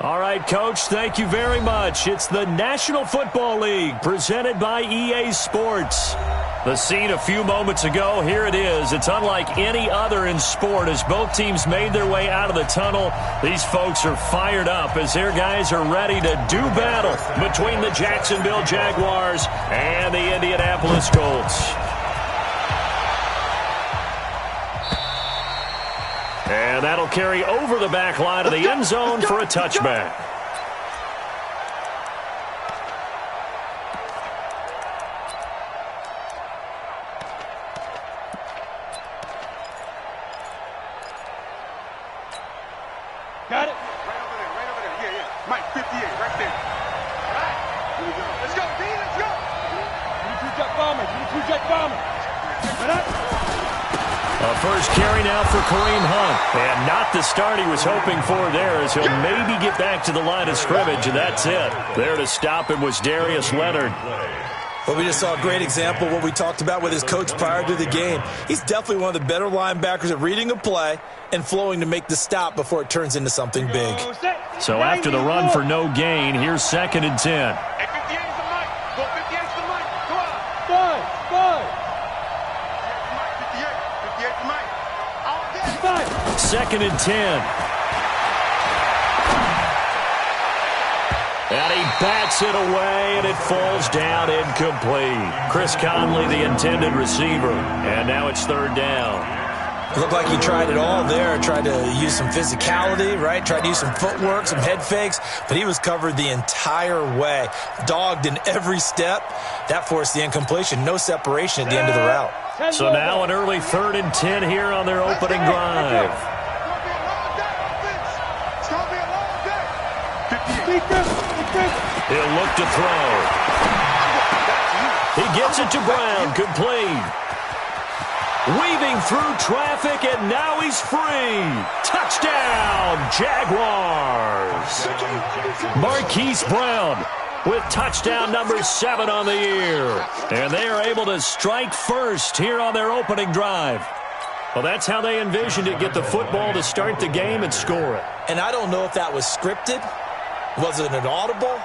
All right, Coach, thank you very much. It's the National Football League presented by EA Sports. The scene a few moments ago, here it is. It's unlike any other in sport as both teams made their way out of the tunnel. These folks are fired up as their guys are ready to do battle between the Jacksonville Jaguars and the Indianapolis Colts. And that'll carry over the back line of the end zone for a touchback. Got it? Right over there. Yeah. Mike, 58, right there. All right, here we go. Let's go, D, let's go. Give me two jet bombers. A first carry now for Kareem Hunt. And not the start he was hoping for there as he'll maybe get back to the line of scrimmage, and that's it. There to stop him was Darius Leonard. Well, we just saw a great example of what we talked about with his coach prior to the game. He's definitely one of the better linebackers at reading a play and flowing to make the stop before it turns into something big. So after the run for no gain, here's 2nd and 10. Hey, 58's the mic. Go, 58's the mic. Go on. Five. 58's the mic. All day. 2nd and 10. And he bats it away, and it falls down incomplete. Chris Conley, the intended receiver. And now it's 3rd down. It looked like he tried it all there. Tried to use some physicality, right? Tried to use some footwork, some head fakes. But he was covered the entire way. Dogged in every step. That forced the incompletion. No separation at the end of the route. So now an early 3rd and 10 here on their opening drive. He'll look to throw. He gets it to Brown, complete. Weaving through traffic, and now he's free. Touchdown, Jaguars. Marquise Brown with touchdown number 7 on the year. And they are able to strike first here on their opening drive. Well, that's how they envisioned it, get the football to start the game and score it. And I don't know if that was scripted. Was it an audible?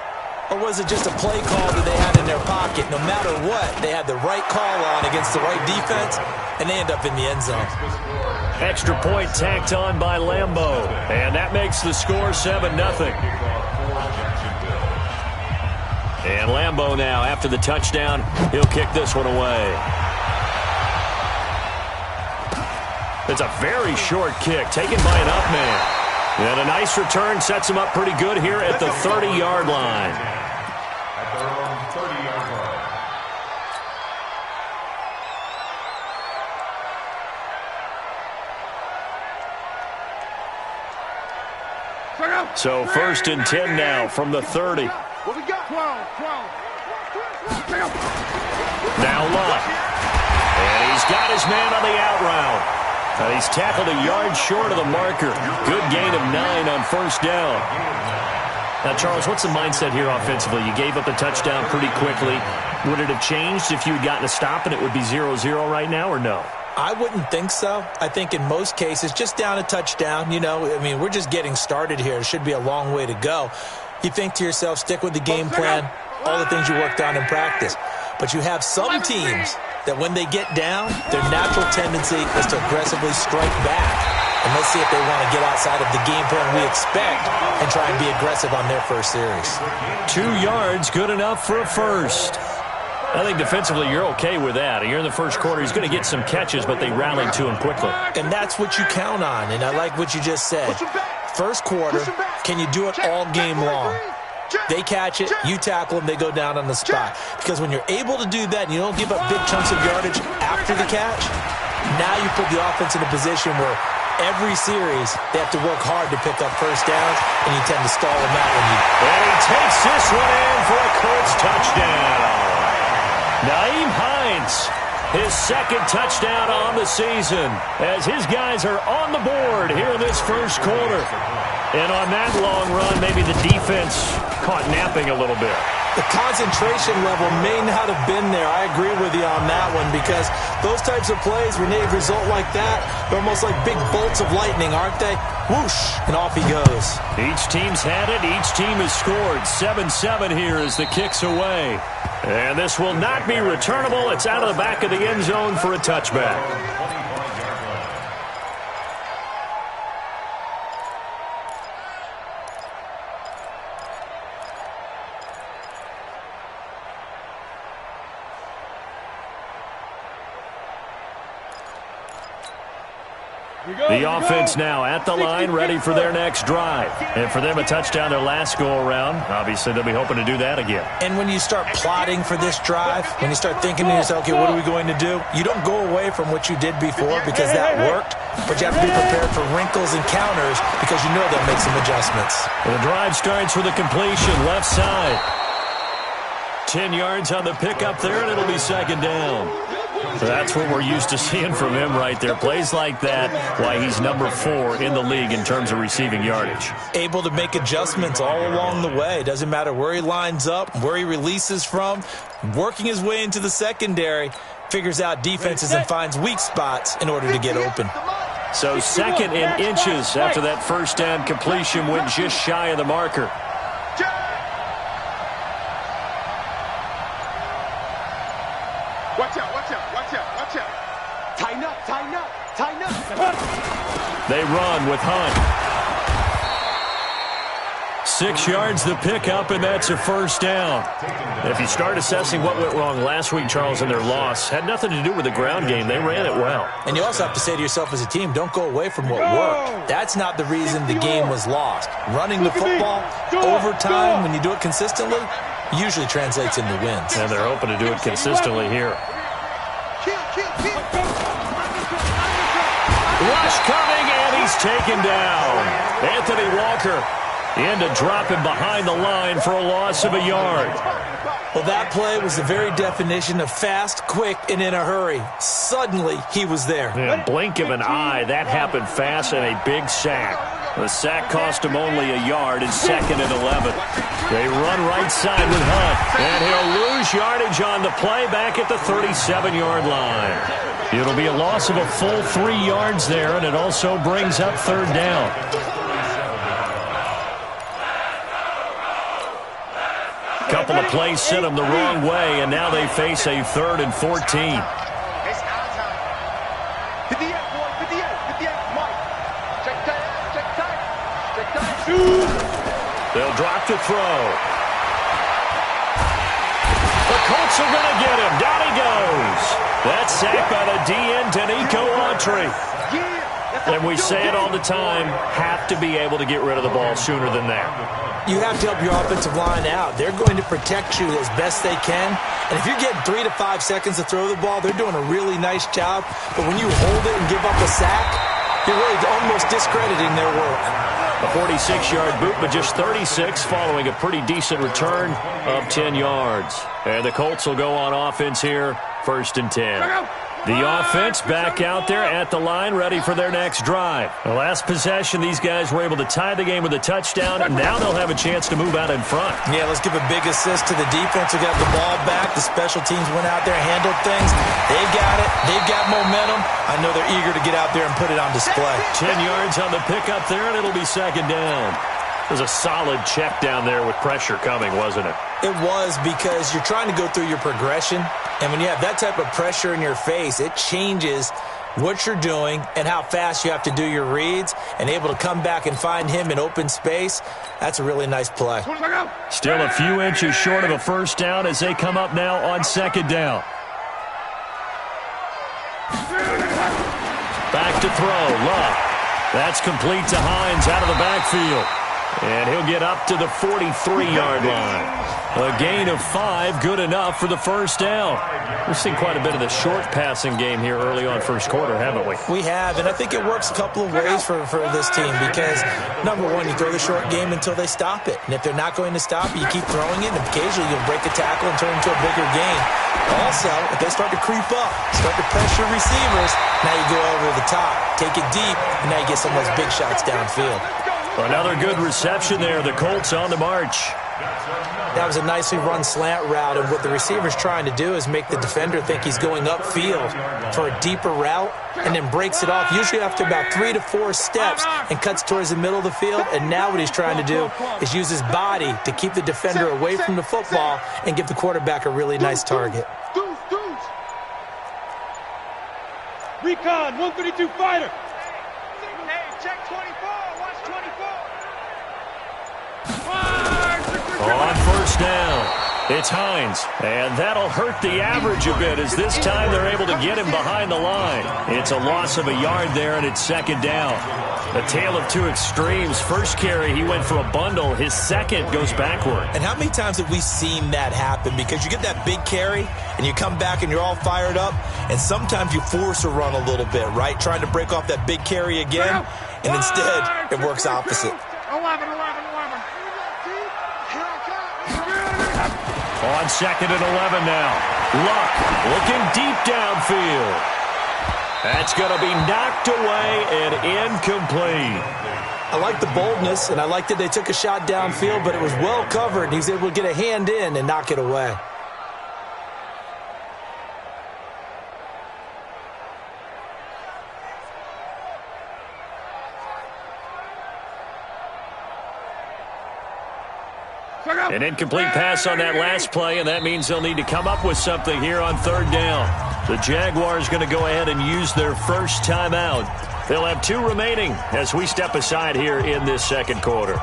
Or was it just a play call that they had in their pocket? No matter what, they had the right call on against the right defense, and they end up in the end zone. Extra point tacked on by Lambeau. And that makes the score 7-0. And Lambeau now, after the touchdown, he'll kick this one away. It's a very short kick, taken by an up man. And a nice return sets him up pretty good here at the 30-yard line. At their own 30-yard line. So 1st and 10 now from the 30. What we got? 12. Now LOC. And he's got his man on the out route. He's tackled a yard short of the marker. Good gain of 9 on 1st down. Now, Charles, what's the mindset here offensively? You gave up a touchdown pretty quickly. Would it have changed if you had gotten a stop and it would be 0-0 right now, or no? I wouldn't think so. I think in most cases, just down a touchdown, we're just getting started here. It should be a long way to go. You think to yourself, stick with the game plan, all the things you worked on in practice. But you have some teams that when they get down, their natural tendency is to aggressively strike back. And let's see if they want to get outside of the game plan we expect and try and be aggressive on their first series. 2 yards, good enough for a first. I think defensively you're okay with that. You're in the first quarter. He's going to get some catches, but they rallied to him quickly. And that's what you count on, and I like what you just said. First quarter, can you do it all game long? They catch it, you tackle them, they go down on the spot. Because when you're able to do that and you don't give up big chunks of yardage after the catch, now you put the offense in a position where every series they have to work hard to pick up first downs, and you tend to stall them out when you... And he takes this one in for a Colts touchdown. Nyheim Hines, his 2nd touchdown on the season, as his guys are on the board here in this first quarter. And on that long run, maybe the defense caught napping a little bit. The concentration level may not have been there. I agree with you on that one because those types of plays, when they result like that, they're almost like big bolts of lightning, aren't they? Whoosh, and off he goes. Each team's had it. Each team has scored. 7-7 here as the kick's away. And this will not be returnable. It's out of the back of the end zone for a touchback. The offense now at the line, ready for their next drive. And for them, a touchdown their last go-around. Obviously, they'll be hoping to do that again. And when you start plotting for this drive, when you start thinking to yourself, okay, what are we going to do? You don't go away from what you did before because that worked, but you have to be prepared for wrinkles and counters because you know they'll make some adjustments. Well, the drive starts with a completion, left side. 10 yards on the pickup there, and it'll be second down. That's what we're used to seeing from him right there. Plays like that, why he's number 4 in the league in terms of receiving yardage. Able to make adjustments all along the way. Doesn't matter where he lines up, where he releases from. Working his way into the secondary, figures out defenses and finds weak spots in order to get open. So second in inches after that first down completion went just shy of the marker. Watch out, watch out, watch out, watch out. Tighten up, tighten up, tighten up. They run with Hunt. 6 yards the pickup, and that's a first down. If you start assessing what went wrong last week, Charles, in their loss, had nothing to do with the ground game. They ran it well. And you also have to say to yourself as a team, don't go away from what worked. That's not the reason the game was lost. Running the football, overtime, when you do it consistently, usually translates into wins. And they're hoping to do it consistently here. Rush coming, and he's taken down. Anthony Walker in to drop him behind the line for a loss of a yard. Well, that play was the very definition of fast, quick, and in a hurry. Suddenly, he was there. Yeah, blink of an eye, that happened fast, and a big sack. The sack cost him only a yard in second and 11. They run right side with Hunt, and he'll lose yardage on the play back at the 37-yard line. It'll be a loss of a full 3 yards there, and it also brings up third down. Couple of plays sent them the wrong way, and now they face a 3rd and 14. It's our time. 58, boy, 58, Mike. Check tight, check tight, check tight. They'll drop to throw. The Colts are going to get him. Down he goes. That's sacked by the DN, Danico Autry. And we say it all the time, have to be able to get rid of the ball sooner than that. You have to help your offensive line out. They're going to protect you as best they can. And if you're getting 3 to 5 seconds to throw the ball, they're doing a really nice job. But when you hold it and give up a sack, you're really almost discrediting their work. A 46-yard boot, but just 36 following a pretty decent return of 10 yards. And the Colts will go on offense here, 1st and 10. The offense back out there at the line, ready for their next drive. The last possession, these guys were able to tie the game with a touchdown, and now they'll have a chance to move out in front. Yeah, let's give a big assist to the defense who got the ball back. The special teams went out there, handled things. They got it. They've got momentum. I know they're eager to get out there and put it on display. 10 yards on the pickup there, and it'll be second down. It was a solid check down there with pressure coming, wasn't it? It was, because you're trying to go through your progression, and when you have that type of pressure in your face, it changes what you're doing and how fast you have to do your reads, and able to come back and find him in open space. That's a really nice play. Still a few inches short of a first down as they come up now on second down. Back to throw, Luck. That's complete to Hines out of the backfield. And he'll get up to the 43-yard line. A gain of 5, good enough for the first down. We've seen quite a bit of the short passing game here early on first quarter, haven't we? We have, and I think it works a couple of ways for this team because, number one, you throw the short game until they stop it. And if they're not going to stop it, you keep throwing it, and occasionally you'll break a tackle and turn it into a bigger gain. Also, if they start to creep up, start to pressure receivers, now you go over the top, take it deep, and now you get some of those big shots downfield. Another good reception there. The Colts on the march. That was a nicely run slant route, and what the receiver's trying to do is make the defender think he's going upfield for a deeper route and then breaks it off, usually after about 3 to 4 steps, and cuts towards the middle of the field. And now what he's trying to do is use his body to keep the defender away from the football and give the quarterback a really nice target. Recon, 132 fighter. Hey, check 24. Watch 24. On first down, it's Hines. And that'll hurt the average a bit as this time they're able to get him behind the line. It's a loss of a yard there, and it's second down. A tale of two extremes. First carry, he went for a bundle. His second goes backward. And how many times have we seen that happen? Because you get that big carry, and you come back and you're all fired up, and sometimes you force a run a little bit, right? Trying to break off that big carry again, and instead it works opposite. 11. On second and 11 now. LOC looking deep downfield. That's going to be knocked away and incomplete. I like the boldness, and I like that they took a shot downfield, but it was well covered, and he's able to get a hand in and knock it away. An incomplete pass on that last play, and that means they'll need to come up with something here on third down. The Jaguars going to go ahead and use their first timeout. They'll have 2 remaining as we step aside here in this second quarter.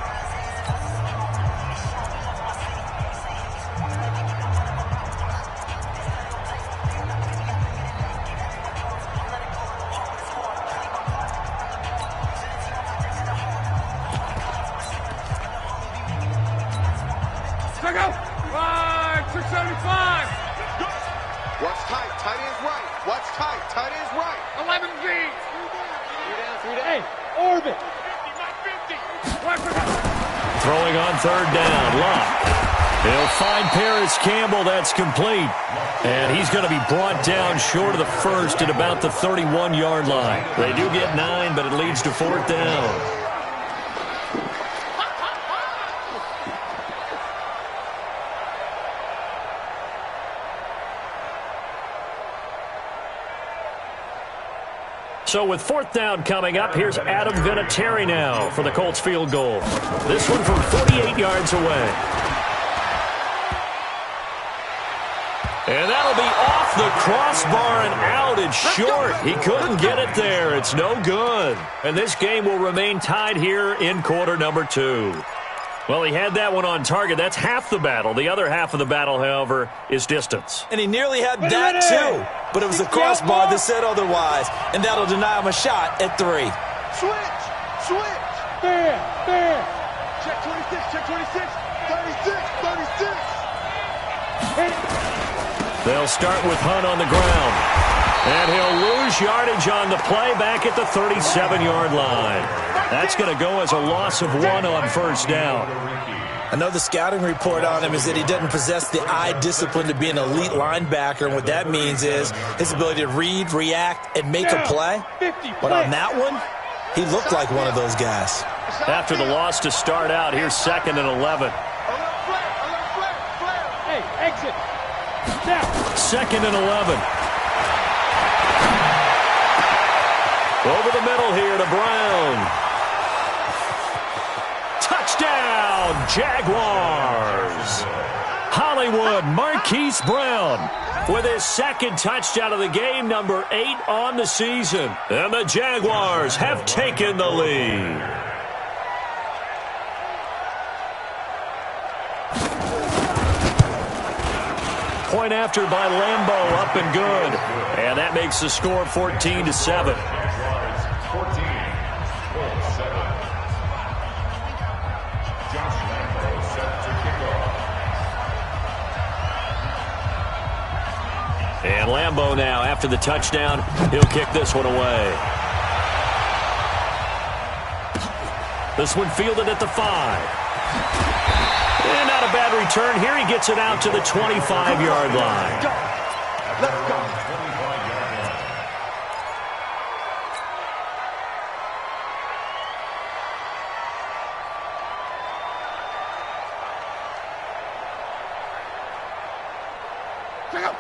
Throwing on third down, LOC. He'll find Paris Campbell. That's complete. And he's going to be brought down short of the first at about the 31-yard line. They do get 9, but it leads to fourth down. So with fourth down coming up, here's Adam Vinatieri now for the Colts field goal. This one from 48 yards away. And that'll be off the crossbar and out. It's short. He couldn't get it there. It's no good. And this game will remain tied here in quarter number 2. Well, he had that one on target. That's half the battle. The other half of the battle, however, is distance. And he nearly had that, too. But it was the crossbar that said otherwise. And that'll deny him a shot at 3. Switch. There. Check 26, check 26. 36. They'll start with Hunt on the ground. And he'll lose yardage on the play back at the 37-yard line. That's going to go as a loss of 1 on first down. I know the scouting report on him is that he doesn't possess the eye discipline to be an elite linebacker, and what that means is his ability to read, react, and make a play. But on that one, he looked like one of those guys. After the loss to start out, here's second and 11. Hey, exit. Second and 11. Over the middle here to Brown. Touchdown, Jaguars. Hollywood Marquise Brown with his second touchdown of the game, number 8 on the season. And the Jaguars have taken the lead. Point after by Lambeau, up and good. And that makes the score 14-7. And Lambeau now, after the touchdown, he'll kick this one away. This one fielded at the 5. And not a bad return here. He gets it out to the 25-yard line. Let's go.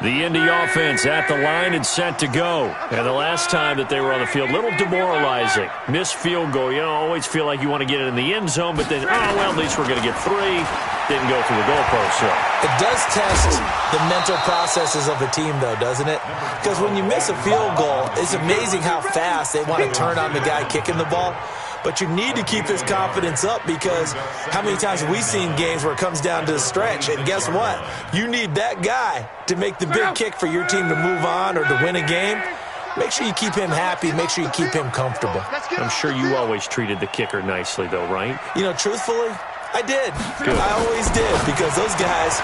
The Indy offense at the line and set to go. And the last time that they were on the field, a little demoralizing. Missed field goal. You always feel like you want to get it in the end zone, but then, oh, well, at least we're going to get 3. Didn't go through the goalpost, so. It does test the mental processes of a team, though, doesn't it? Because when you miss a field goal, it's amazing how fast they want to turn on the guy kicking the ball. But you need to keep his confidence up, because how many times have we seen games where it comes down to the stretch? And guess what? You need that guy to make the big kick for your team to move on or to win a game. Make sure you keep him happy. Make sure you keep him comfortable. I'm sure you always treated the kicker nicely, though, right? You know, truthfully, I did. Good. I always did, because those guys,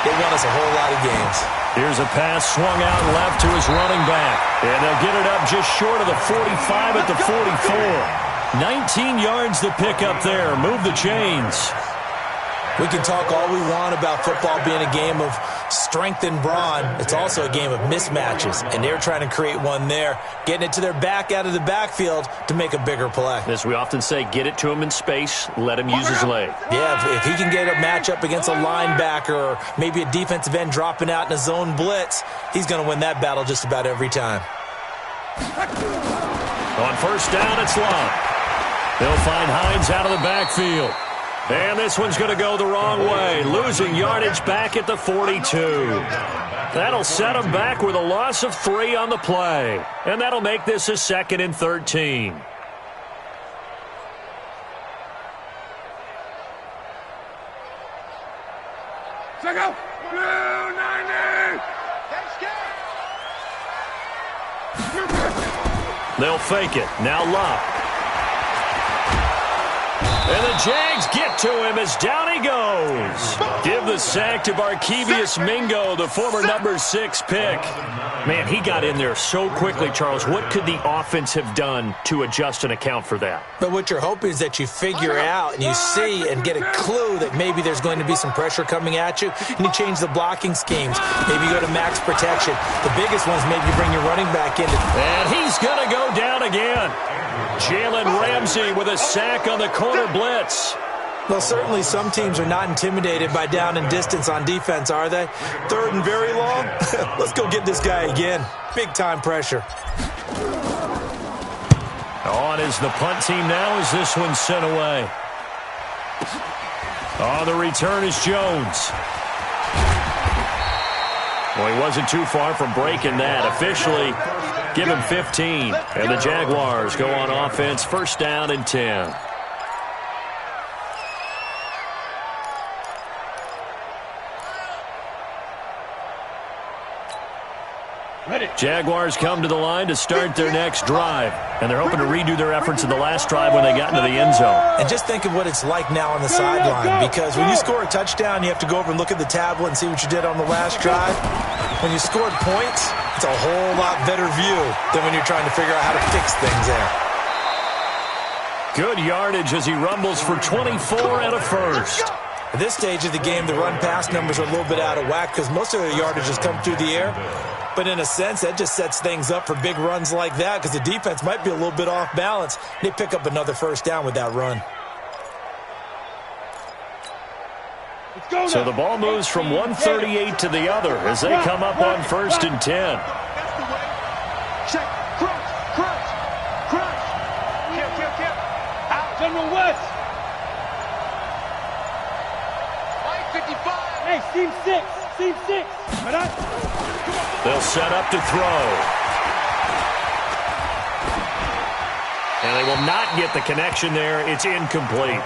they won us a whole lot of games. Here's a pass swung out left to his running back. And they'll get it up just short of the 45 at the 44. 19 yards to pick up there. Move the chains. We can talk all we want about football being a game of strength and brawn. It's also a game of mismatches, and they're trying to create one there, getting it to their back out of the backfield to make a bigger play. As we often say, get it to him in space, let him use his leg. Yeah, if he can get a matchup against a linebacker or maybe a defensive end dropping out in a zone blitz, he's going to win that battle just about every time. On first down, it's Locke. They'll find Hines out of the backfield. And this one's going to go the wrong way, losing yardage back at the 42. That'll set them back with a loss of 3 on the play. And that'll make this a 2nd and 13. Check out. Blue 90. They'll fake it. Now Locke. And the Jags get to him as down he goes. Give the sack to Barkevius Mingo, the former number 6 pick. Man, he got in there so quickly, Charles. What could the offense have done to adjust and account for that? But what you're hoping is that you figure out and you see and get a clue that maybe there's going to be some pressure coming at you, and you change the blocking schemes. Maybe you go to max protection. The biggest one's maybe you bring your running back in. And he's going to go down again. Jalen Ramsey with a sack on the corner blitz. Well, certainly some teams are not intimidated by down and distance on defense, are they? 3rd and very long? Let's go get this guy again. Big-time pressure. On is the punt team now as this one's sent away. On the return is Jones. Well, he wasn't too far from breaking that. Officially, give him 15. And the Jaguars go on offense, first down and 10. Jaguars come to the line to start their next drive. And they're hoping to redo their efforts in the last drive when they got into the end zone. And just think of what it's like now on the sideline, because when you score a touchdown, you have to go over and look at the tablet and see what you did on the last drive. When you scored points, it's a whole lot better view than when you're trying to figure out how to fix things there. Good yardage as he rumbles for 24 and a first. At this stage of the game, the run-pass numbers are a little bit out of whack because most of the yardage has come through the air. But in a sense, that just sets things up for big runs like that because the defense might be a little bit off balance. They pick up another first down with that run. So the ball moves from 138 to the other as they come up on first and 10. Check. Crunch. Kill. Out. General West. White 55. Hey, Team 6. They'll set up to throw. And they will not get the connection there. It's incomplete.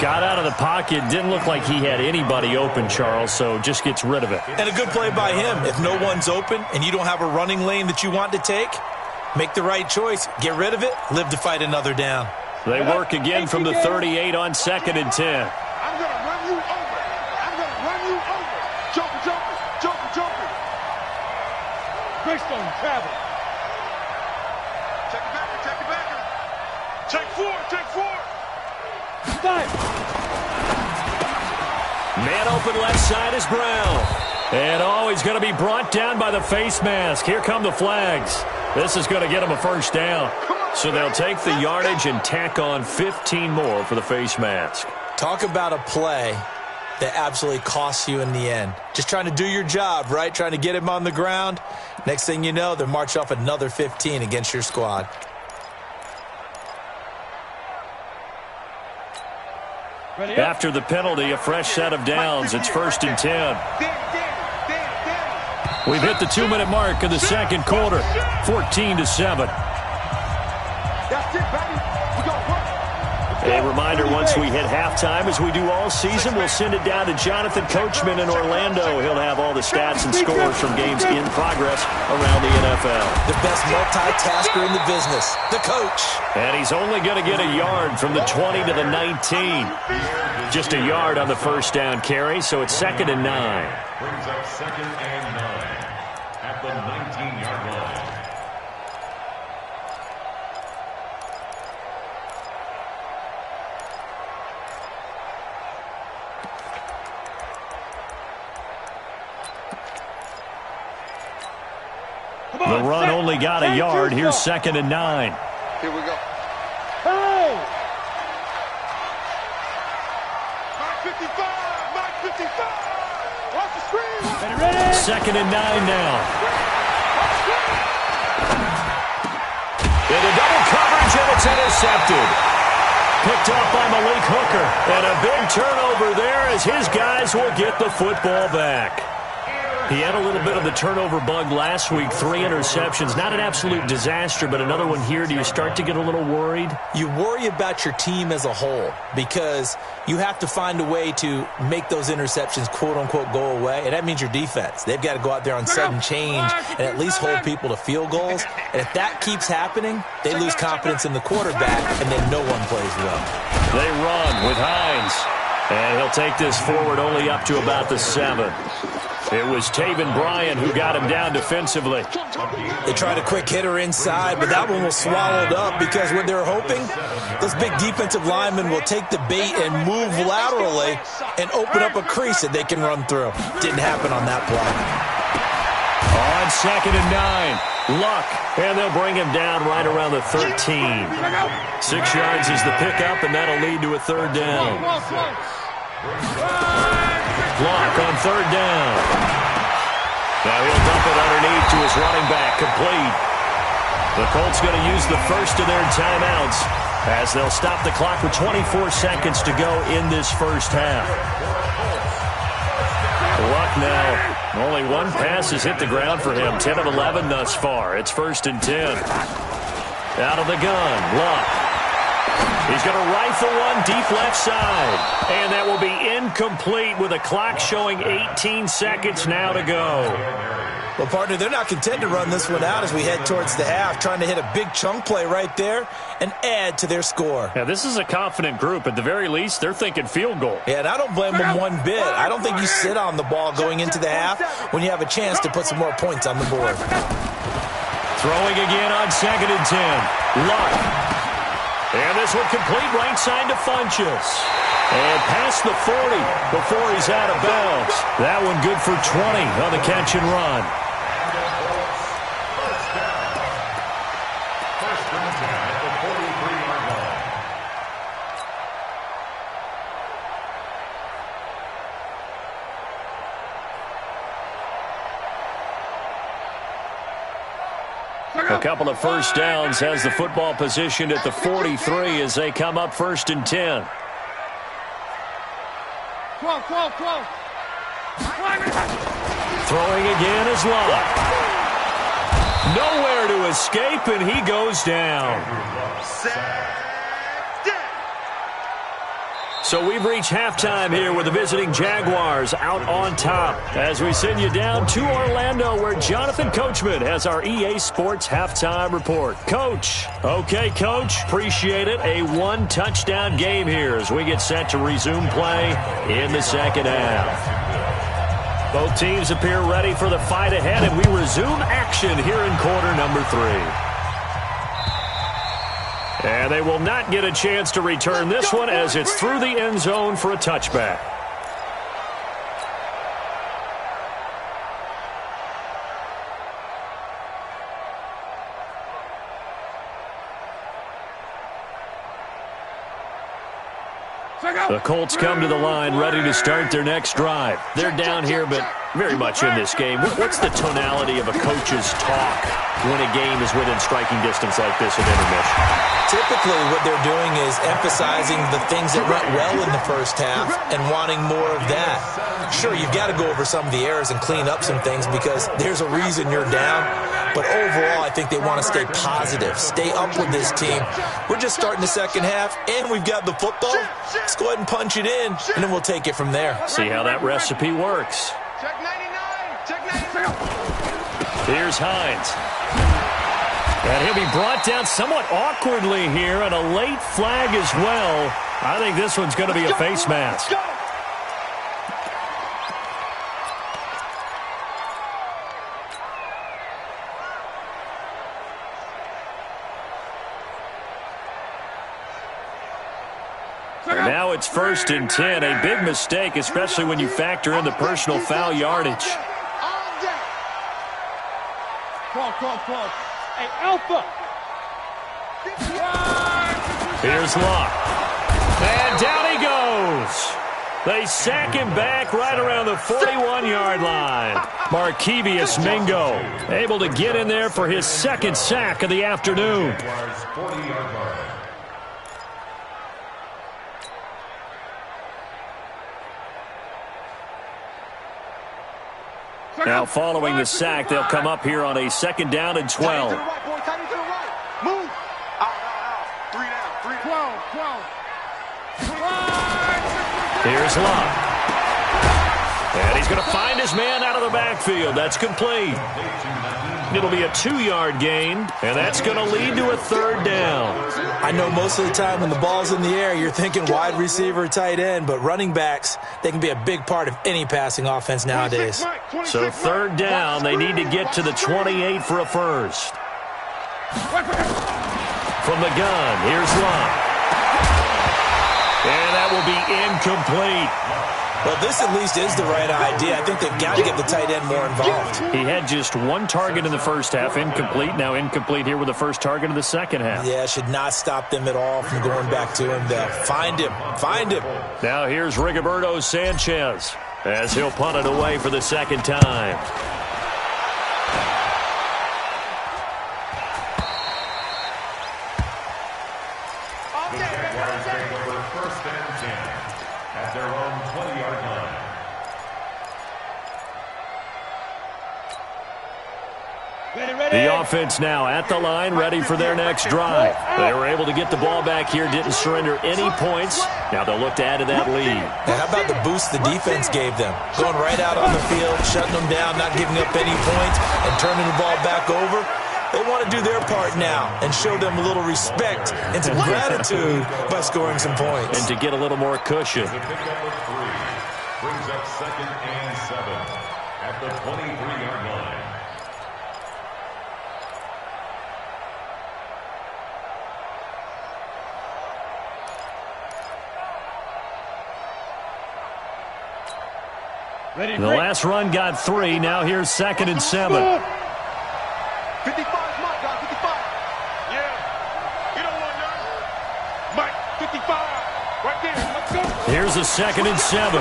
Got out of the pocket. Didn't look like he had anybody open, Charles, so just gets rid of it. And a good play by him. If no one's open and you don't have a running lane that you want to take, make the right choice. Get rid of it. Live to fight another down. They work again from the 38 on 2nd and 10. I'm going to run you over. Joker. Greystone travel. Check it back. Check four. Stop. Man open left side is Brown. And he's going to be brought down by the face mask. Here come the flags. This is going to get him a first down. So they'll take the yardage and tack on 15 more for the face mask. Talk about a play that absolutely costs you in the end. Just trying to do your job, right? Trying to get him on the ground. Next thing you know, they're march off another 15 against your squad. After the penalty, a fresh set of downs. It's 1st and 10. We've hit the 2-minute mark of the second quarter. 14-7. A reminder, once we hit halftime, as we do all season, we'll send it down to Jonathan Coachman in Orlando. He'll have all the stats and scores from games in progress around the NFL. The best multitasker in the business, the coach. And he's only going to get a yard from the 20 to the 19. Just a yard on the first down carry, so it's 2nd and 9. Brings up 2nd and 9 at the 19-yard line. The run only got a yard. Here's 2nd and 9. Here we go. Hey! Mark 55! Mark 55! Watch the screen! Ready? 2nd and 9 now. Into double coverage, and it's intercepted. Picked off by Malik Hooker. And a big turnover there as his guys will get the football back. He had a little bit of the turnover bug last week, 3 interceptions. Not an absolute disaster, but another one here. Do you start to get a little worried? You worry about your team as a whole because you have to find a way to make those interceptions, quote-unquote, go away, and that means your defense. They've got to go out there on sudden change and at least hold people to field goals. And if that keeps happening, they lose confidence in the quarterback, and then no one plays well. They run with Hines, and he'll take this forward only up to about the 7. It was Taven Bryan who got him down defensively. They tried a quick hitter inside, but that one was swallowed up because what they're hoping, those big defensive linemen will take the bait and move laterally and open up a crease that they can run through. Didn't happen on that play. On 2nd and 9, LOC, and they'll bring him down right around the 13. 6 yards is the pickup, and that'll lead to a 3rd down. LOC on 3rd down. Now he'll dump it underneath to his running back, complete. The Colts going to use the first of their timeouts as they'll stop the clock with 24 seconds to go in this first half. LOC now, only one pass has hit the ground for him, 10 of 11 thus far. It's 1st and 10. Out of the gun, LOC. He's going to rifle one deep left side. And that will be incomplete with a clock showing 18 seconds now to go. Well, partner, they're not content to run this one out as we head towards the half, trying to hit a big chunk play right there and add to their score. Yeah, this is a confident group. At the very least, they're thinking field goal. Yeah, and I don't blame them one bit. I don't think you sit on the ball going into the half when you have a chance to put some more points on the board. Throwing again on 2nd and 10. LOC. And this one complete right side to Funchess. And past the 40 before he's out of bounds. That one good for 20 on the catch and run. First down at the 43-yard line. A couple of first downs has the football positioned at the 43 as they come up 1st and 10. Throwing again is LOC. Nowhere to escape, and he goes down. So we've reached halftime here with the visiting Jaguars out on top as we send you down to Orlando where Jonathan Coachman has our EA Sports halftime report. Coach. Okay, Coach. Appreciate it. A 1-touchdown game here as we get set to resume play in the second half. Both teams appear ready for the fight ahead, and we resume action here in quarter number 3. And they will not get a chance to return this one as it's through the end zone for a touchback. The Colts come to the line ready to start their next drive. They're down here, but very much in this game. What's the tonality of a coach's talk when a game is within striking distance like this at intermission? Typically, what they're doing is emphasizing the things that went well in the first half and wanting more of that. Sure, you've got to go over some of the errors and clean up some things because there's a reason you're down. But overall, I think they want to stay positive, stay up with this team. We're just starting the second half, and we've got the football. Let's go ahead and punch it in, and then we'll take it from there. See how that recipe works. Check 99. Check 99. Here's Hines. And he'll be brought down somewhat awkwardly here, and a late flag as well. I think this one's going to be a face mask. And now it's 1st and 10. A big mistake, especially when you factor in the personal foul yardage. Call. Hey, Alpha. Here's LOC. And down he goes. They sack him back right around the 41-yard line. Markevius Mingo able to get in there for his second sack of the afternoon. Now following the sack, they'll come up here on a 2nd down and 12. Move. Out. 3 down. 12. Here's LOC. And he's going to find his man out of the backfield. That's complete. It'll be a 2-yard gain, and that's going to lead to a 3rd down. I know most of the time when the ball's in the air, you're thinking wide receiver, tight end, but running backs, they can be a big part of any passing offense nowadays. So 3rd down, they need to get to the 28 for a first. From the gun, here's LOC. And that will be incomplete. Well, this at least is the right idea. I think they've got to get the tight end more involved. He had just 1 target in the first half, incomplete. Now incomplete here with the first target of the second half. Yeah, should not stop them at all from going back to him, though. Find him. Now here's Rigoberto Sanchez as he'll punt it away for the second time. The offense now at the line, ready for their next drive. They were able to get the ball back here, didn't surrender any points. Now they'll look to add to that lead. Now, how about the boost the defense gave them? Going right out on the field, shutting them down, not giving up any points, and turning the ball back over. They want to do their part now and show them a little respect and some gratitude by scoring some points. And to get a little more cushion. Brings up 2nd and 7 at the 23-yard line. The last run got 3. Now here's 2nd and 7. 55 is Mike, guys. 55. Yeah. You don't want none. Mike, 55. Right there. Let's go. Here's a 2nd and 7.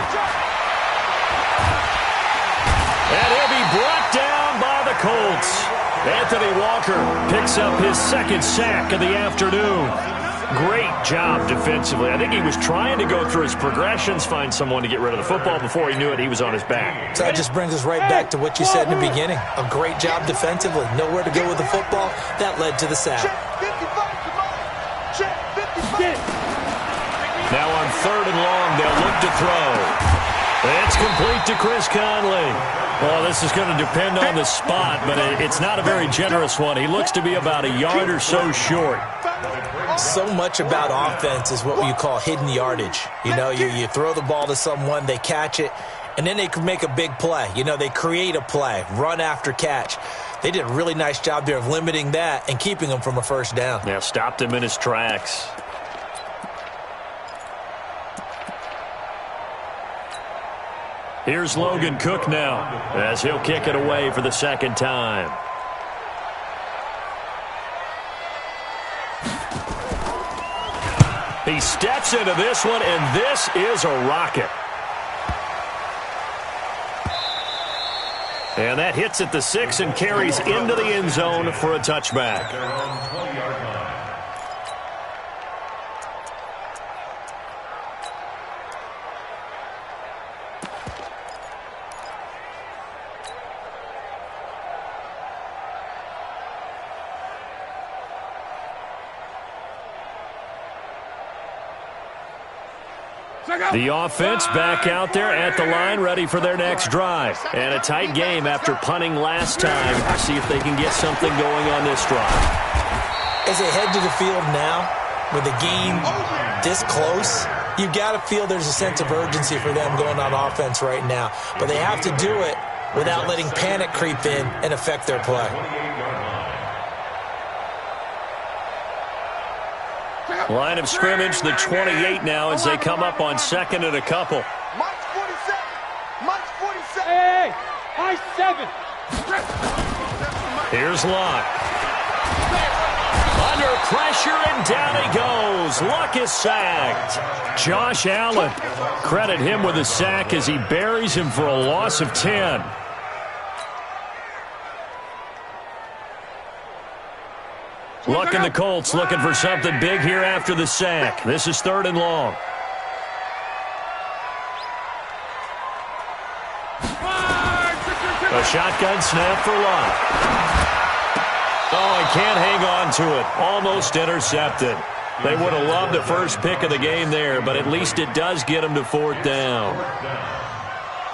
And he'll be brought down by the Colts. Anthony Walker picks up his 2nd sack of the afternoon. Great job defensively. I think he was trying to go through his progressions, find someone to get rid of the football. Before he knew it, he was on his back. So that just brings us right back to what you said in the beginning. A great job defensively. Nowhere to go with the football. That led to the sack. Now on 3rd and long, they'll look to throw. It's complete to Chris Conley. Well, this is going to depend on the spot, but it's not a very generous one. He looks to be about a yard or so short. So much about offense is what you call hidden yardage. You know, you throw the ball to someone, they catch it, and then they can make a big play. You know, they create a play, run after catch. They did a really nice job there of limiting that and keeping him from a first down. Yeah, stopped him in his tracks. Here's Logan Cook now as he'll kick it away for the second time. He steps into this one, and this is a rocket. And that hits at the 6 and carries into the end zone for a touchback. The offense back out there at the line, ready for their next drive. And a tight game after punting last time. See if they can get something going on this drive. As they head to the field now, with the game this close, you've got to feel there's a sense of urgency for them going on offense right now. But they have to do it without letting panic creep in and affect their play. Line of scrimmage, the 28 now as they come up on second and a couple. Mike's 47. Mike's 47. Hey, Mike's 7. Here's LOC. Under pressure, and down he goes. LOC is sacked. Josh Allen. Credit him with a sack as he buries him for a loss of 10. LOC and the Colts looking for something big here after the sack. This is 3rd and long. A shotgun snap for LOC. Oh, he can't hang on to it. Almost intercepted. They would have loved the first pick of the game there, but at least it does get them to 4th down.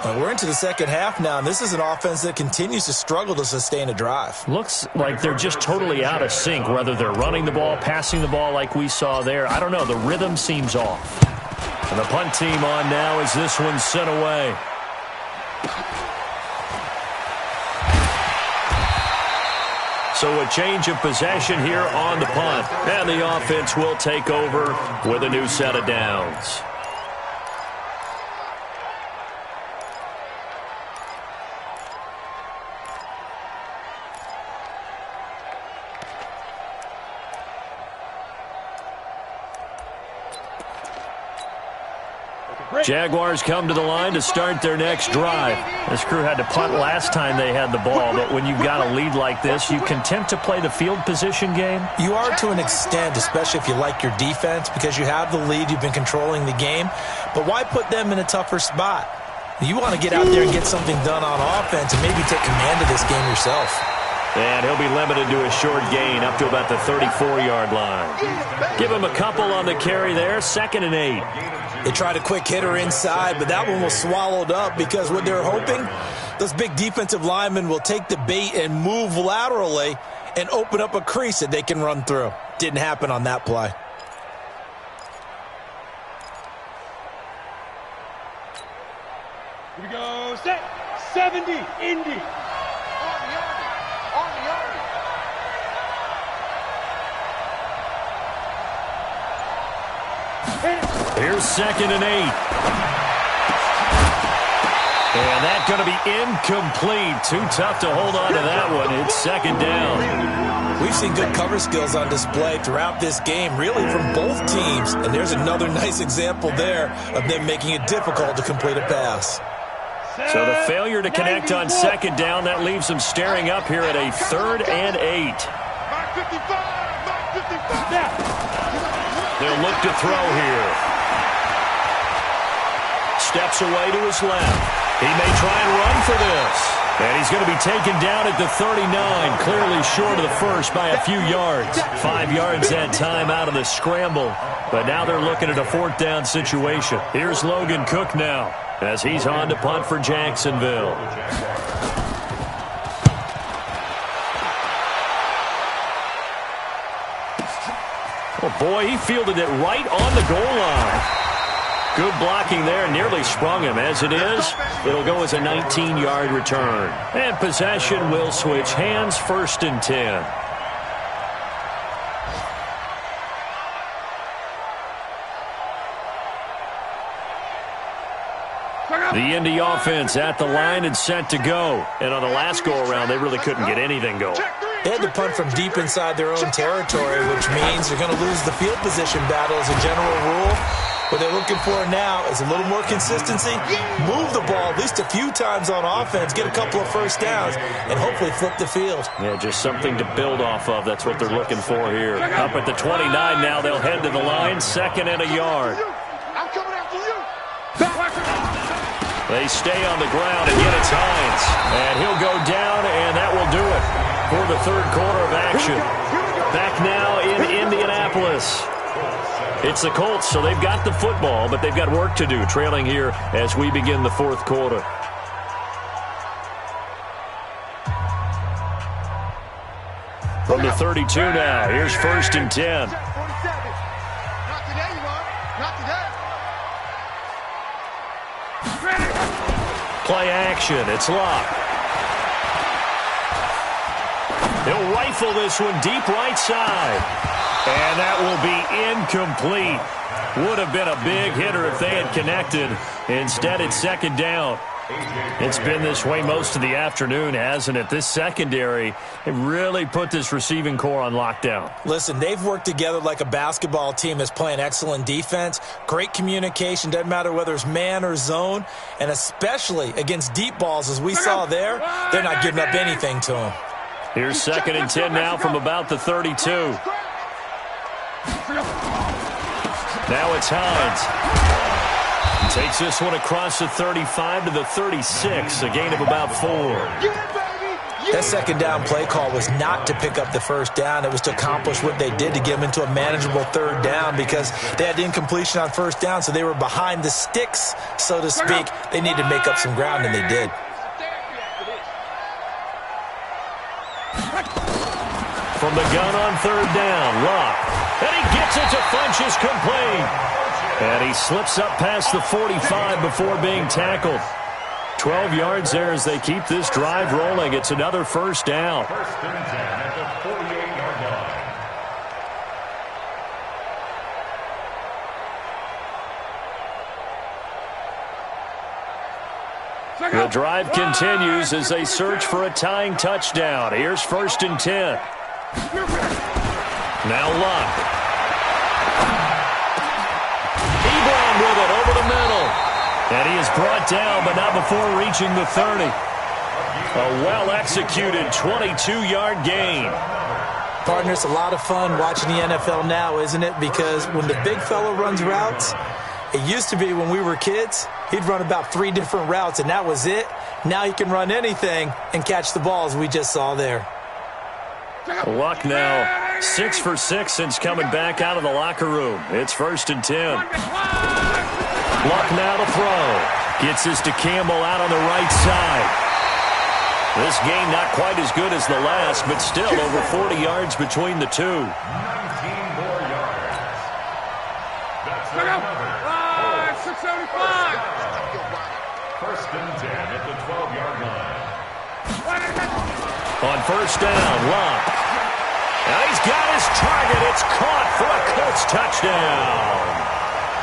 We're into the second half now, and this is an offense that continues to struggle to sustain a drive. Looks like they're just totally out of sync, whether they're running the ball, passing the ball like we saw there. I don't know. The rhythm seems off. And the punt team on now as this one's sent away. So a change of possession here on the punt. And the offense will take over with a new set of downs. Jaguars come to the line to start their next drive. This crew had to punt last time they had the ball, but when you've got a lead like this, you content to play the field position game? You are to an extent, especially if you like your defense, because you have the lead, you've been controlling the game. But why put them in a tougher spot? You want to get out there and get something done on offense and maybe take command of this game yourself. And he'll be limited to a short gain up to about the 34-yard line. Give him a couple on the carry there, 2nd and 8. They tried a quick hitter inside, but that one was swallowed up because what they're hoping, those big defensive linemen will take the bait and move laterally and open up a crease that they can run through. Didn't happen on that play. Here we go. Set. 70. Indy. Here's 2nd and 8. And that's going to be incomplete. Too tough to hold on to that one. It's 2nd down. We've seen good cover skills on display throughout this game, really from both teams. And there's another nice example there of them making it difficult to complete a pass. So the failure to connect on 2nd down, that leaves them staring up here at a 3rd and 8. They'll look to throw here. Steps away to his left. He may try and run for this. And he's going to be taken down at the 39, clearly short of the first by a few yards. 5 yards that time out of the scramble. But now they're looking at a 4th down situation. Here's Logan Cook now as he's on to punt for Jacksonville. Oh, boy, he fielded it right on the goal line. Good blocking there, nearly sprung him. As it is, it'll go as a 19-yard return. And possession will switch hands, 1st and 10. The Indy offense at the line and set to go. And on the last go-around, they really couldn't get anything going. Check 3. They had to punt from deep inside their own territory, which means you're going to lose the field position battle as a general rule. What they're looking for now is a little more consistency, move the ball at least a few times on offense, get a couple of first downs, and hopefully flip the field. Yeah, just something to build off of. That's what they're looking for here. Up at the 29 now, they'll head to the line, 2nd and a yard. I'm coming after you. They stay on the ground. Again, it's Hines. And he'll go down, and that will do it for the 3rd quarter of action. Back now in Indianapolis. It's the Colts, so they've got the football, but they've got work to do, trailing here as we begin the 4th quarter. From the 32 now, here's 1st and 10. Not today, Mark. Not today. Play action. It's LOC. He'll rifle this one deep right side. And that will be incomplete. Would have been a big hitter if they had connected. Instead, it's 2nd down. It's been this way most of the afternoon, hasn't it? This secondary, it really put this receiving core on lockdown. Listen, they've worked together like a basketball team that's playing excellent defense. Great communication, doesn't matter whether it's man or zone. And especially against deep balls, as we saw there, they're not giving up anything to them. Here's 2nd and 10 now from about the 32. Now it's Hines. Takes this one across the 35 to the 36, a gain of about 4. That 2nd down play call was not to pick up the 1st down. It was to accomplish what they did, to get them into a manageable 3rd down, because they had incompletion on 1st down, so they were behind the sticks, so to speak. They needed to make up some ground, and they did. From the gun on 3rd down, LOC. And he gets it to Funchess complete. And he slips up past the 45 before being tackled. 12 yards there as they keep this drive rolling. It's another 1st down. 1st and 10 at the 48-yard line. The drive continues as they search for a tying touchdown. Here's 1st and 10. Now LOC. Ebron with it over the middle. And he is brought down, but not before reaching the 30. A well-executed 22-yard gain. Partner, it's a lot of fun watching the NFL now, isn't it? Because when the big fella runs routes, it used to be when we were kids, he'd run about 3 different routes, and that was it. Now he can run anything and catch the ball, as we just saw there. LOC now 6 for 6 since coming back out of the locker room. It's 1st and 10. LOC now to throw. Gets this to Campbell out on the right side. This game not quite as good as the last, but still over 40 yards between the two. 19 more yards. That's another. 675. 1st and 10 at the 12-yard line. On 1st down, LOC. And he's got his target. It's caught for a Colts touchdown.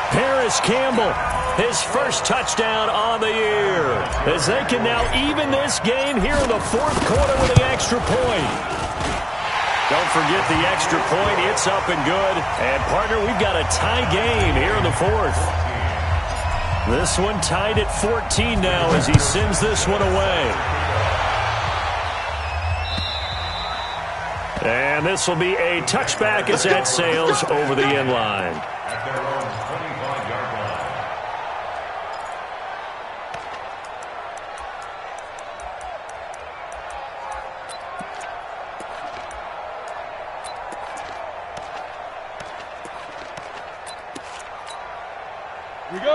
Paris Campbell, his 1st touchdown on the year, as they can now even this game here in the 4th quarter with the extra point. Don't forget the extra point. It's up and good. And, partner, we've got a tie game here in the 4th. This one tied at 14 now as he sends this one away. And this will be a touchback as that sails over the end line. At their own 25-yard line.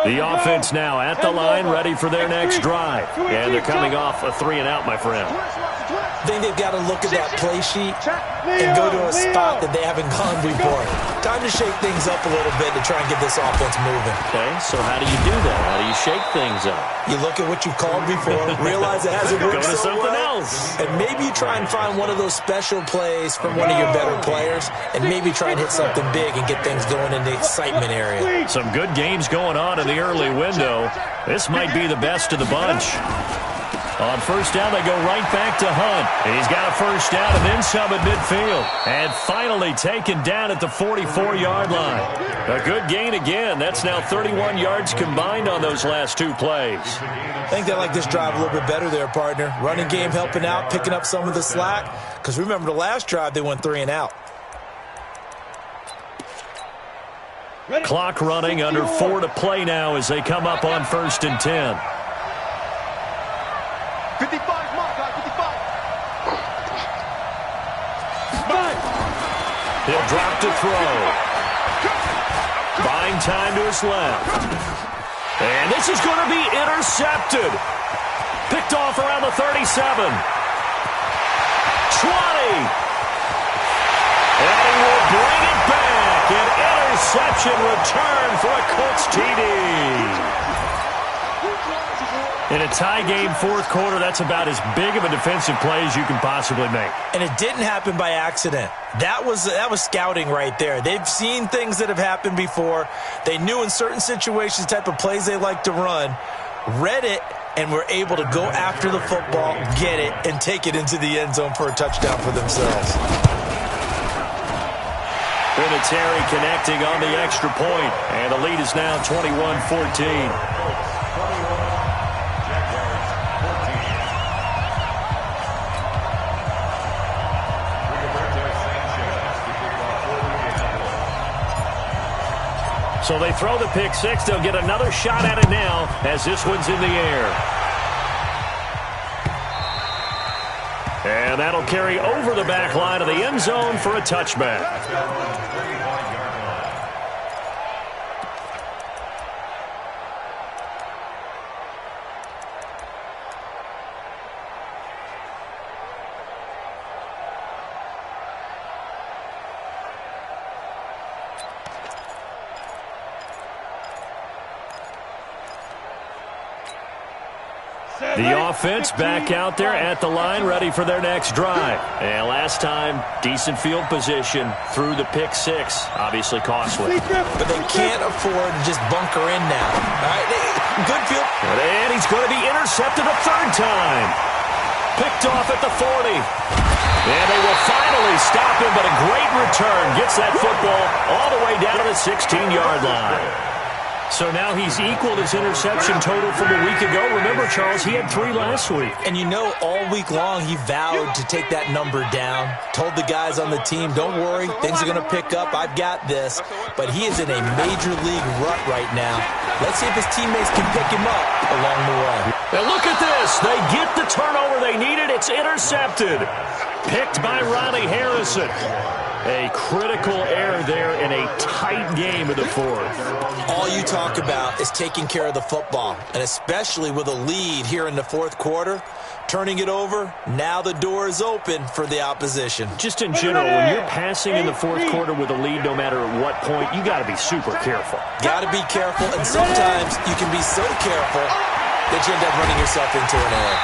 The offense now at the line, ready for their next drive. And they're coming off a 3-and-out, my friend. I think they've got to look at that play sheet and go to a spot that they haven't gone before. Time to shake things up a little bit to try and get this offense moving. Okay, so how do you do that? How do you shake things up? You look at what you've called before, realize it hasn't worked Go to so something well, else. and maybe you try and find one of those special plays from one of your better players, and maybe try and hit something big and get things going in the excitement area. Some good games going on in the early window. This might be the best of the bunch. On first down, they go right back to Hunt. And he's got a first down and then some at midfield. And finally taken down at the 44-yard line. A good gain again. That's now 31 yards combined on those last two plays. I think they like this drive a little bit better there, partner. Running game helping out, picking up some of the slack. Because remember, the last drive, they went 3 and out. Clock running, under 4 to play now as they come up on 1st and 10. 55, mark, 55. He'll drop to throw. Buying time to his left. And this is going to be intercepted. Picked off around the 37. 20. And he will bring it back. An interception return for a Colts TD. In a tie game, 4th quarter, that's about as big of a defensive play as you can possibly make. And it didn't happen by accident. That was scouting right there. They've seen things that have happened before. They knew in certain situations the type of plays they like to run, read it, and were able to go after the football, get it, and take it into the end zone for a touchdown for themselves. Vinatieri connecting on the extra point, and the lead is now 21-14. So they throw the pick six. They'll get another shot at it now as this one's in the air. And that'll carry over the back line of the end zone for a touchback. The offense back out there at the line, ready for their next drive. And last time, decent field position through the pick six. Obviously costly. But they can't afford to just bunker in now. All right, good field. And he's going to be intercepted a 3rd time. Picked off at the 40. And they will finally stop him, but a great return. Gets that football all the way down to the 16-yard line. So now he's equaled his interception total from a week ago. Remember, Charles, he had 3 last week. And you know, all week long he vowed to take that number down. Told the guys on the team, don't worry, things are going to pick up. I've got this. But he is in a major league rut right now. Let's see if his teammates can pick him up along the way. And look at this. They get the turnover they needed. It's intercepted. Picked by Ronnie Harrison. A critical error there in a tight game of the 4th. All you talk about is taking care of the football, and especially with a lead here in the 4th quarter, turning it over, now the door is open for the opposition. Just in general, when you're passing in the 4th quarter with a lead, no matter at what point, you got to be super careful. Got to be careful, and sometimes you can be so careful that you end up running yourself into an error.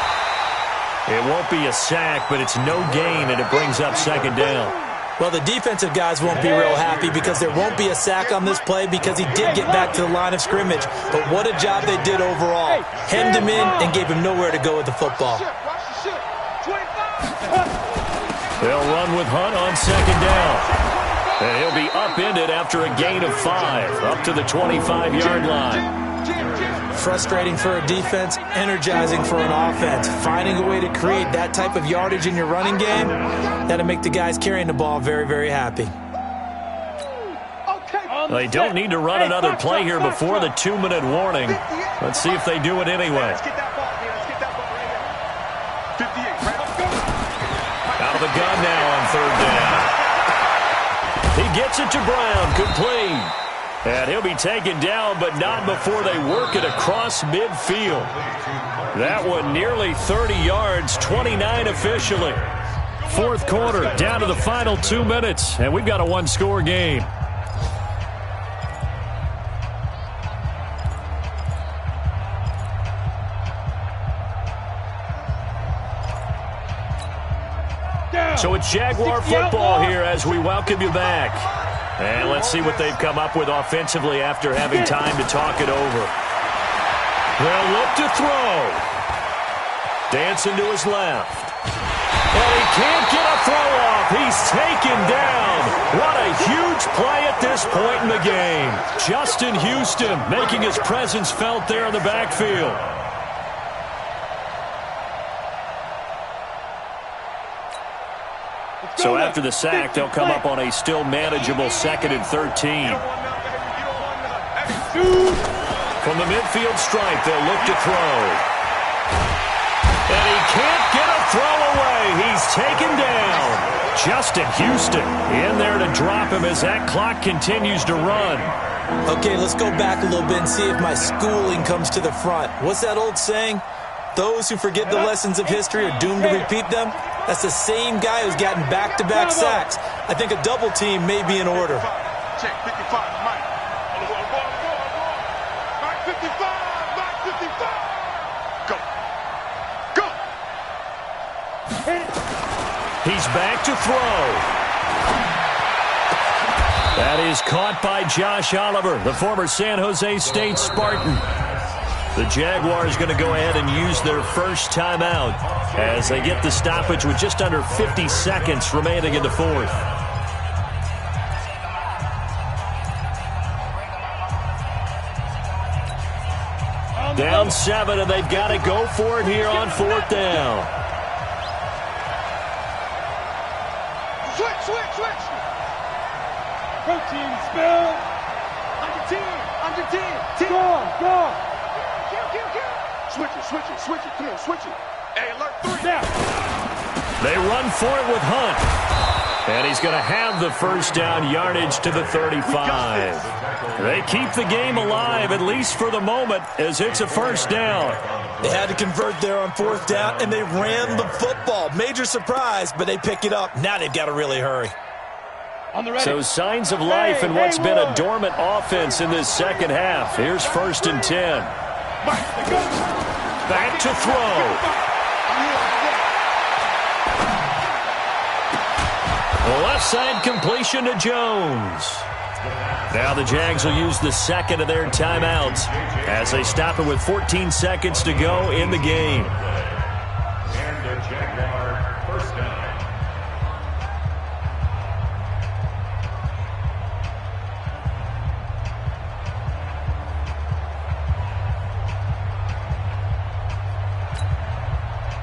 It won't be a sack, but it's no gain, and it brings up 2nd down. Well, the defensive guys won't be real happy because there won't be a sack on this play because he did get back to the line of scrimmage. But what a job they did overall. Hemmed him in and gave him nowhere to go with the football. They'll run with Hunt on 2nd down. And he'll be upended after a gain of 5, up to the 25-yard line. Frustrating for a defense, energizing for an offense. Finding a way to create that type of yardage in your running game, that'll make the guys carrying the ball very, very happy. They don't need to run another play here before the 2-minute warning. Let's see if they do it anyway. Out of the gun now on 3rd down. He gets it to Brown, complete. And he'll be taken down, but not before they work it across midfield. That one nearly 30 yards, 29 officially. 4th quarter, down to the final 2 minutes, and we've got a 1-score game. So it's Jaguar football here as we welcome you back. And let's see what they've come up with offensively after having time to talk it over. They'll look to throw. Dancing to his left. And he can't get a throw off. He's taken down. What a huge play at this point in the game. Justin Houston making his presence felt there in the backfield. So after the sack, they'll come up on a still manageable 2nd and 13. From the midfield stripe, they'll look to throw. And he can't get a throw away. He's taken down. Justin Houston in there to drop him as that clock continues to run. Okay, let's go back a little bit and see if my schooling comes to the front. What's that old saying? Those who forget the lessons of history are doomed to repeat them. That's the same guy who's gotten back-to-back sacks. I think a double team may be in order. Check 55, Mike. Mike 55, Mike 55. Go. Go. He's back to throw. That is caught by Josh Oliver, the former San Jose State Spartan. The Jaguars going to go ahead and use their first timeout as they get the stoppage with just under 50 seconds remaining in the fourth. Down 7, and they've got to go for it here on 4th down. Switch. Protein spill. On your team. Go. Switch it. Come on, switch it. Hey, alert 3. Now. They run for it with Hunt. And he's going to have the first down yardage to the 35. They keep the game alive, at least for the moment, as it's a first down. They had to convert there on 4th down, and they ran the football. Major surprise, but they pick it up. Now they've got to really hurry. So signs of life in what's been a dormant offense in this second half. Here's 1st and 10. Back to throw. Left side completion to Jones. Now the Jags will use the 2nd of their timeouts as they stop it with 14 seconds to go in the game. And the Jaguar first down.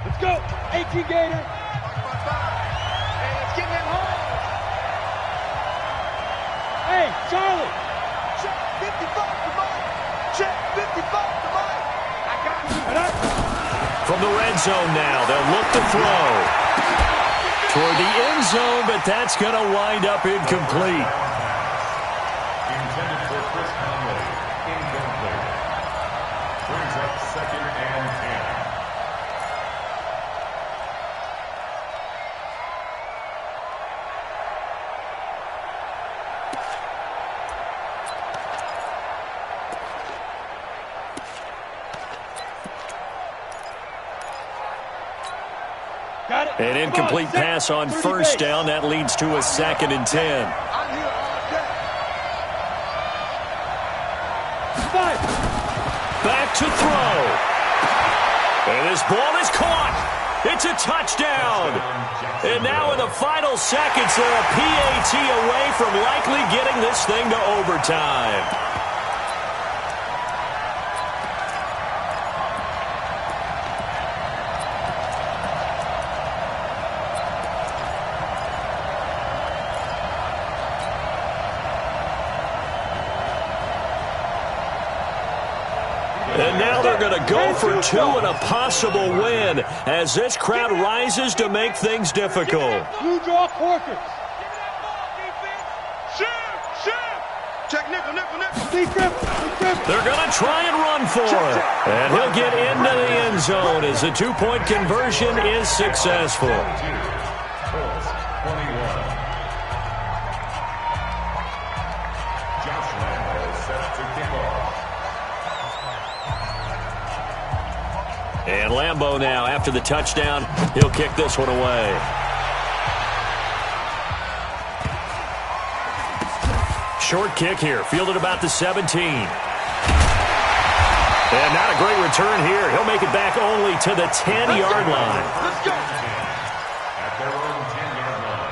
Let's go. 18 Gator. Hey, let's get them home. Hey, Charlie. Check 55 to Mike. Check 55 to Mike. I got you. From the red zone now, they'll look to throw. Toward the end zone, but that's going to wind up incomplete. Intended for Chris Conway. Incomplete. Brings up 2nd and 10. An incomplete pass on 1st down. That leads to a 2nd and 10. Back to throw. And this ball is caught. It's a touchdown. And now in the final seconds, they're a PAT away from likely getting this thing to overtime. And now they're going to go for 2 and a possible win as this crowd rises to make things difficult. Blue draw quarters. Shift. Check nickel. They're going to try and run for it. And he'll get into the end zone as the 2-point conversion is successful. Colts 21. Josh Lambo set to kick off. And Lambo now, after the touchdown, he'll kick this one away. Short kick here, fielded about the 17. And not a great return here. He'll make it back only to the 10-yard line. Let's go. At their own 10-yard line.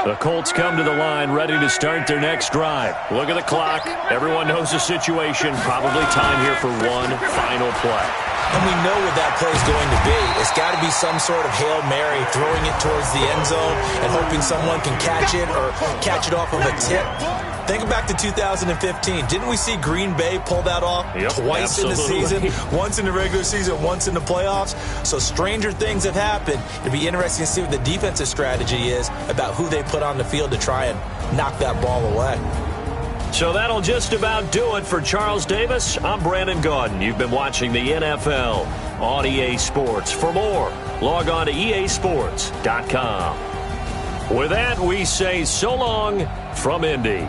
The Colts come to the line ready to start their next drive. Look at the clock. Everyone knows the situation. Probably time here for one final play. And we know what that play is going to be. It's got to be some sort of Hail Mary, throwing it towards the end zone and hoping someone can catch it or catch it off of a tip. Think back to 2015. Didn't we see Green Bay pull that off twice in the season? Once in the regular season, once in the playoffs. So stranger things have happened. It'll be interesting to see what the defensive strategy is about who they put on the field to try and knock that ball away. So that'll just about do it for Charles Davis. I'm Brandon Gaudin. You've been watching the NFL on EA Sports. For more, log on to easports.com. With that, we say so long from Indy.